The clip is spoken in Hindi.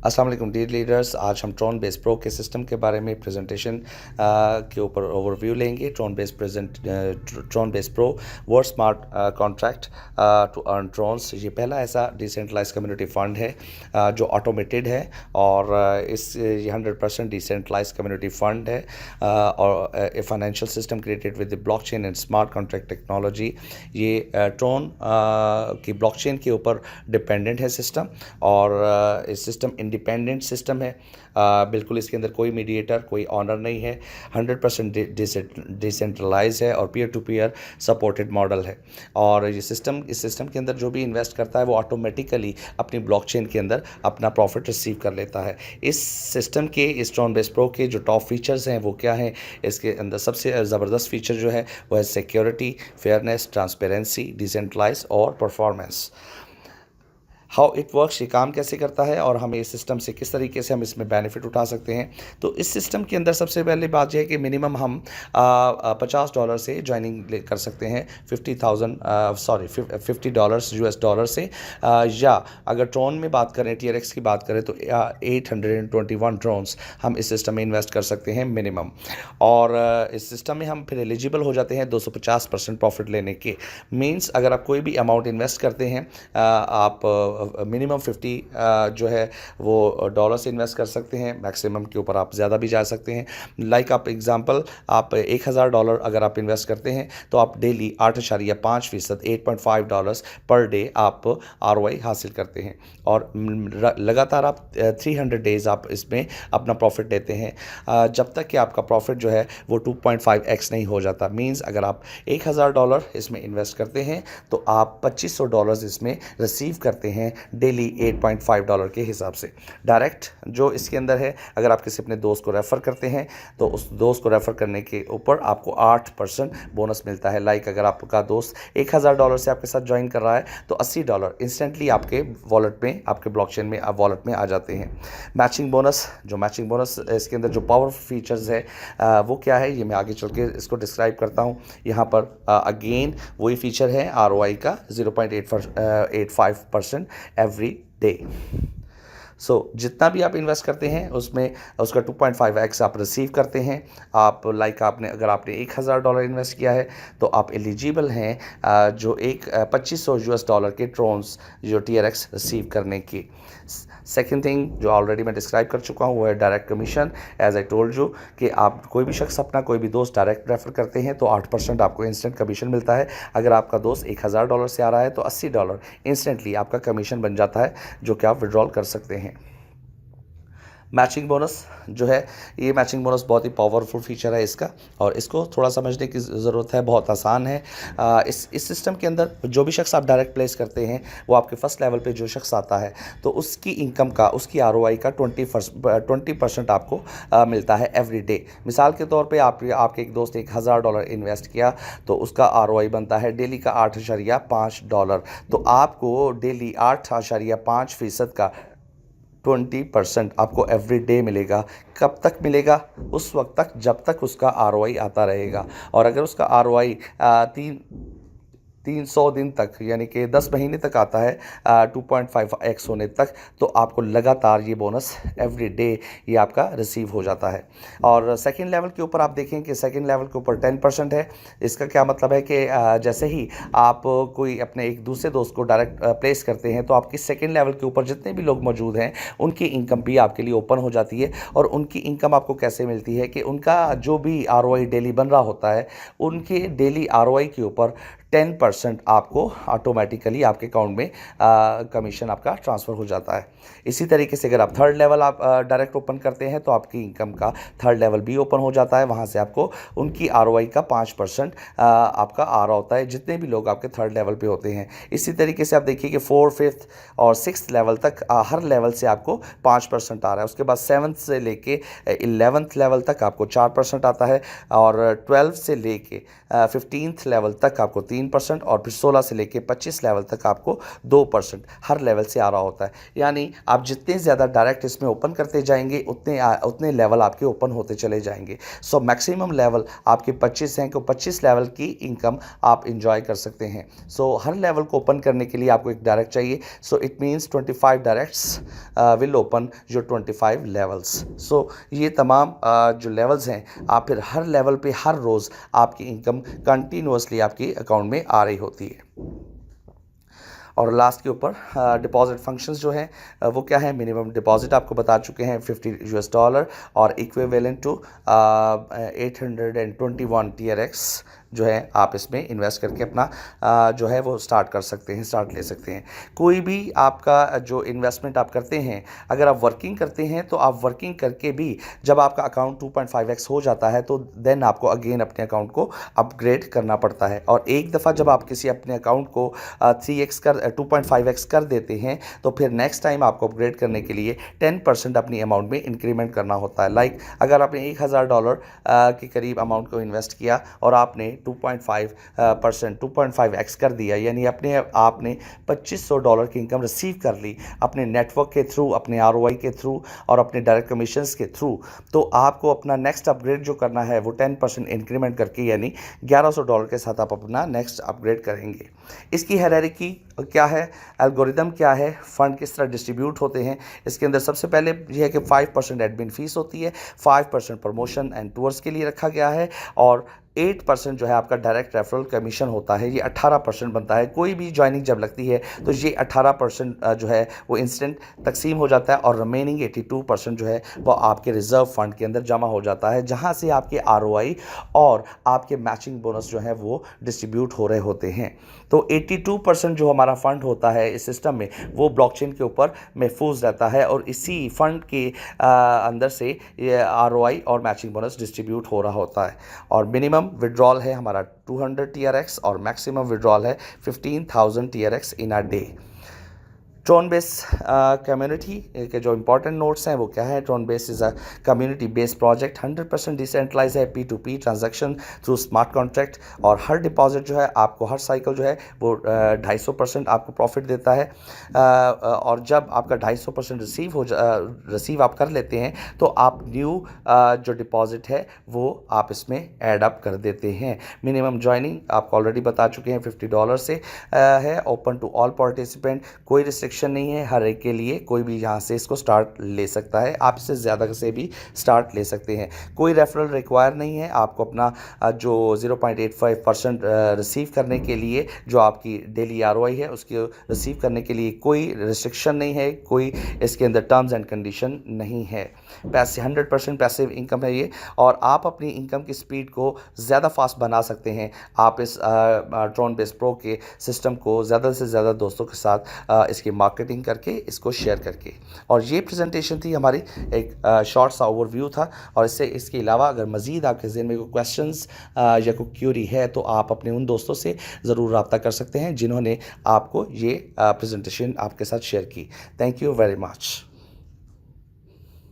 अस्सलाम वालेकुम डियर लीडर्स। आज हम ट्रॉन बेस प्रो के सिस्टम के बारे में प्रेजेंटेशन के ऊपर ओवरव्यू लेंगे। Tron Base Pro world smart contract to earn Trons. ये पहला ऐसा डिसेंट्रलाइज कम्युनिटी फंड है जो ऑटोमेटेड है और ये 100% डिसेंट्रलाइज कम्युनिटी फंड है और a financial system created with the blockchain and smart contract technology. ये ट्रॉन की ब्लॉकचेन के ऊपर डिपेंडेंट है सिस्टम और इस सिस्टम इंडिपेंडेंट सिस्टम है। बिल्कुल इसके अंदर कोई मीडिएटर, कोई ऑनर नहीं है। 100% डिसेंट्रलाइज है और peer to peer supported model है। और ये सिस्टम, इस सिस्टम के अंदर जो भी इन्वेस्ट करता है वो ऑटोमेटिकली अपनी ब्लॉकचेन के अंदर अपना प्रॉफिट रिसीव कर लेता है। इस सिस्टम के, इस ट्रॉन बेस प्रो के जो टॉप फीचर्स हैं वो क्या हैं? इसके अंदर सबसे ज़बरदस्त फीचर जो है वो है सिक्योरिटी, फेयरनेस, ट्रांसपेरेंसी, डिसेंट्रलाइज और परफॉर्मेंस। हाउ इट वर्क्स, ये काम कैसे करता है और हमें इस सिस्टम से किस तरीके से हम इसमें बेनिफिट उठा सकते हैं। तो इस सिस्टम के अंदर सबसे पहले बात यह है कि मिनिमम हम $50 से ज्वाइनिंग कर सकते हैं। $50 यूएस डॉलर से या अगर ट्रॉन में बात करें, TRX की बात करें तो 821 ट्रॉन्स हम इस सिस्टम में इन्वेस्ट कर सकते हैं मिनिमम। और इस सिस्टम में हम फिर एलिजिबल हो जाते हैं 250% प्रॉफिट लेने के। मीन्स अगर आप कोई भी अमाउंट इन्वेस्ट करते हैं, आप मिनिमम 50 जो है वो डॉलर से इन्वेस्ट कर सकते हैं। मैक्सिमम के ऊपर आप ज़्यादा भी जा सकते हैं। लाइक आप एग्जांपल, आप $1000 अगर आप इन्वेस्ट करते हैं तो आप डेली 8.5% $8.5 पर डे आप ROI हासिल करते हैं और लगातार आप 300 डेज़ आप इसमें अपना प्रॉफिट लेते हैं जब तक कि आपका प्रॉफिट जो है वो 2.5x नहीं हो जाता। मीन्स अगर आप $1000 इसमें इन्वेस्ट करते हैं तो आप $2500 इसमें रिसीव करते हैं डेली $8.5 के हिसाब से डायरेक्ट। जो इसके अंदर है, अगर आप किसी अपने दोस्त को रेफ़र करते हैं तो उस दोस्त को रेफ़र करने के ऊपर आपको 8% बोनस मिलता है। लाइक अगर आपका दोस्त $1000 से आपके साथ ज्वाइन कर रहा है तो $80 इंस्टेंटली आपके वॉलेट में, आपके ब्लॉकचेन में, वॉलेट में आ जाते हैं। मैचिंग बोनस, जो मैचिंग बोनस इसके अंदर जो पावरफुल फीचर्स है वो क्या है, ये मैं आगे चल के इसको डिस्क्राइब करता हूँ। यहाँ पर अगेन वही फीचर है ROI का 0.85% एवरी डे। जितना भी आप इन्वेस्ट करते हैं उसमें उसका 2.5x आप रिसीव करते हैं। आप अगर आपने $1000 इन्वेस्ट किया है तो आप एलिजिबल हैं जो एक $2500 के ट्रॉन्स जो TRX रिसीव करने की। सेकेंड थिंग जो ऑलरेडी मैं डिस्क्राइब कर चुका हूँ वो है direct commission. As I told you कि आप कोई भी शख्स अपना कोई भी दोस्त डायरेक्ट रेफर करते हैं तो 8% आपको इंस्टेंट कमीशन मिलता है। अगर आपका दोस्त $1000 से आ रहा है तो $80 इंस्टेंटली आपका कमीशन बन जाता है जो कि आप विड्रॉल कर सकते हैं। मैचिंग बोनस जो है, ये मैचिंग बोनस बहुत ही पावरफुल फीचर है इसका और इसको थोड़ा समझने की ज़रूरत है। बहुत आसान है। इस सिस्टम के अंदर जो भी शख्स आप डायरेक्ट प्लेस करते हैं वो आपके फर्स्ट लेवल पे जो शख्स आता है तो उसकी इनकम का, उसकी ROI का 20% आपको मिलता है एवरी डे। मिसाल के तौर पे आपके एक दोस्त $1000 इन्वेस्ट किया तो उसका ROI बनता है डेली का $8.5। तो आपको डेली 8.5% का 20% आपको एवरी डे मिलेगा। कब तक मिलेगा? उस वक्त तक जब तक उसका ROI आता रहेगा। और अगर उसका ROI 300 दिन तक यानी कि 10 महीने तक आता है 2.5x होने तक, तो आपको लगातार ये बोनस एवरी डे ये आपका रिसीव हो जाता है। और सेकंड लेवल के ऊपर आप देखें कि सेकंड लेवल के ऊपर 10% है। इसका क्या मतलब है कि जैसे ही आप कोई अपने एक दूसरे दोस्त को डायरेक्ट प्लेस करते हैं तो आपकी सेकंड लेवल के ऊपर जितने भी लोग मौजूद हैं उनकी इनकम भी आपके लिए ओपन हो जाती है। और उनकी इनकम आपको कैसे मिलती है कि उनका जो भी ROI डेली बन रहा होता है उनके डेली ROI के ऊपर 10% आपको ऑटोमेटिकली आपके अकाउंट में कमीशन आपका ट्रांसफ़र हो जाता है। इसी तरीके से अगर आप थर्ड लेवल आप डायरेक्ट ओपन करते हैं तो आपकी इनकम का थर्ड लेवल भी ओपन हो जाता है। वहाँ से आपको उनकी ROI का 5% आपका आ रहा होता है जितने भी लोग आपके थर्ड लेवल पे होते हैं। इसी तरीके से आप देखिए कि 4th, 5th और 6th लेवल तक हर लेवल से आपको 5% आ रहा है। उसके बाद 7th से लेके 11th लेवल तक आपको 4% आता है और 12th से लेके 15th लेवल तक आपको 3% 3% और फिर 16 से लेके 25 लेवल तक आपको 2% हर लेवल से आ रहा होता है। यानी आप जितने ज़्यादा डायरेक्ट इसमें ओपन करते जाएंगे उतने लेवल आपके ओपन होते चले जाएंगे। सो मैक्सिमम लेवल आपके 25 हैं, तो 25 लेवल की इनकम आप इंजॉय कर सकते हैं। सो हर लेवल को ओपन करने के लिए आपको एक डायरेक्ट चाहिए। So it means 25 directs will open your 25 levels. So ये तमाम जो लेवल्स हैं, आप फिर हर लेवल पे हर रोज़ आपकी इनकम कंटिन्यूसली आपकी अकाउंट में आ रही होती है। और लास्ट के ऊपर डिपॉजिट फंक्शंस जो हैं वो क्या है, मिनिमम डिपॉजिट आपको बता चुके हैं $50 और इक्विवेलेंट टू 821 TRX जो है आप इसमें इन्वेस्ट करके अपना जो है वो स्टार्ट ले सकते हैं। कोई भी आपका जो इन्वेस्टमेंट आप करते हैं, अगर आप वर्किंग करते हैं तो आप वर्किंग करके भी जब आपका अकाउंट 2.5x हो जाता है तो देन आपको अगेन अपने अकाउंट को अपग्रेड करना पड़ता है। और एक दफ़ा जब आप किसी अपने अकाउंट को 2.5x कर देते हैं तो फिर नेक्स्ट टाइम आपको अपग्रेड करने के लिए 10% अपनी अमाउंट में इंक्रीमेंट करना होता है। लाइक अगर आपने $1000 के करीब अमाउंट को इन्वेस्ट किया और आपने 2.5% 2.5x कर दिया, यानी आपने $2500 की इनकम रिसीव कर ली अपने नेटवर्क के थ्रू, अपने ROI के थ्रू और अपने डायरेक्ट कमीशंस के थ्रू, तो आपको अपना नेक्स्ट अपग्रेड जो करना है वो 10% इंक्रीमेंट करके यानी $1100 के साथ आप अपना नेक्स्ट अपग्रेड करेंगे। इसकी हायरार्की क्या है, एल्गोरिदम क्या है, फंड किस तरह डिस्ट्रीब्यूट होते हैं, इसके अंदर सबसे पहले यह है कि 5% एडमिन फीस होती है, 5% प्रमोशन एंड टूर्स के लिए रखा गया है और 8% जो है आपका डायरेक्ट रेफरल कमीशन होता है। ये 18% बनता है। कोई भी ज्वाइनिंग जब लगती है तो ये 18% जो है वो इंस्टेंट तकसीम हो जाता है और रिमेनिंग 82% जो है वो आपके रिजर्व फंड के अंदर जमा हो जाता है, जहां से आपके ROI और आपके मैचिंग बोनस जो है वो डिस्ट्रीब्यूट हो रहे होते हैं। तो 82% जो हमारा फंड होता है इस सिस्टम में वो ब्लॉकचेन के ऊपर महफूज रहता है और इसी फंड के अंदर से ये ROI और मैचिंग बोनस डिस्ट्रीब्यूट हो रहा होता है। और मिनिमम विड्रॉल है हमारा 200 TRX और मैक्सिमम विड्रॉल है 15,000 TRX in a day. Tron base community के जो इंपॉर्टेंट नोट्स हैं वो क्या है, Tron base is a community based project, 100% decentralise है, P2P transaction through smart contract और हर डिपॉजिट जो है आपको हर साइकिल जो है वो 250% आपको प्रॉफिट देता है। और जब आपका 250% रिसीव आप कर लेते हैं तो आप न्यू जो डिपॉजिट है वो आप इसमें ऐड अप कर देते हैं। मिनिमम ज्वाइनिंग आपको ऑलरेडी बता चुके हैं $50 से है, ओपन टू ऑल पार्टिसिपेंट, कोई रिस्ट्रिक्शन नहीं है, हर एक के लिए कोई भी यहाँ से इसको स्टार्ट ले सकता है, आप इससे ज़्यादा से भी स्टार्ट ले सकते हैं। कोई रेफरल रिक्वायर नहीं है, आपको अपना जो 0.85% रिसीव करने के लिए जो आपकी डेली ROI है उसकी रिसीव करने के लिए कोई रिस्ट्रिक्शन नहीं है, कोई इसके अंदर टर्म्स एंड कंडीशन नहीं है। पैसे 100% पैसिव इनकम है ये और आप अपनी इनकम की स्पीड को ज़्यादा फास्ट बना सकते हैं। आप इस ट्रॉन बेस प्रो के सिस्टम को ज़्यादा से ज़्यादा दोस्तों के साथ इसकी मार्केटिंग करके इसको शेयर करके। और ये प्रेजेंटेशन थी हमारी, एक शॉर्ट सा ओवरव्यू था। और इसके अलावा अगर मज़ीद आपके ज़हन में कोई क्वेश्चंस या कोई क्यूरी है तो आप अपने उन दोस्तों से ज़रूर रब्ता कर सकते हैं जिन्होंने आपको ये प्रेजेंटेशन आपके साथ शेयर की। Thank you very much.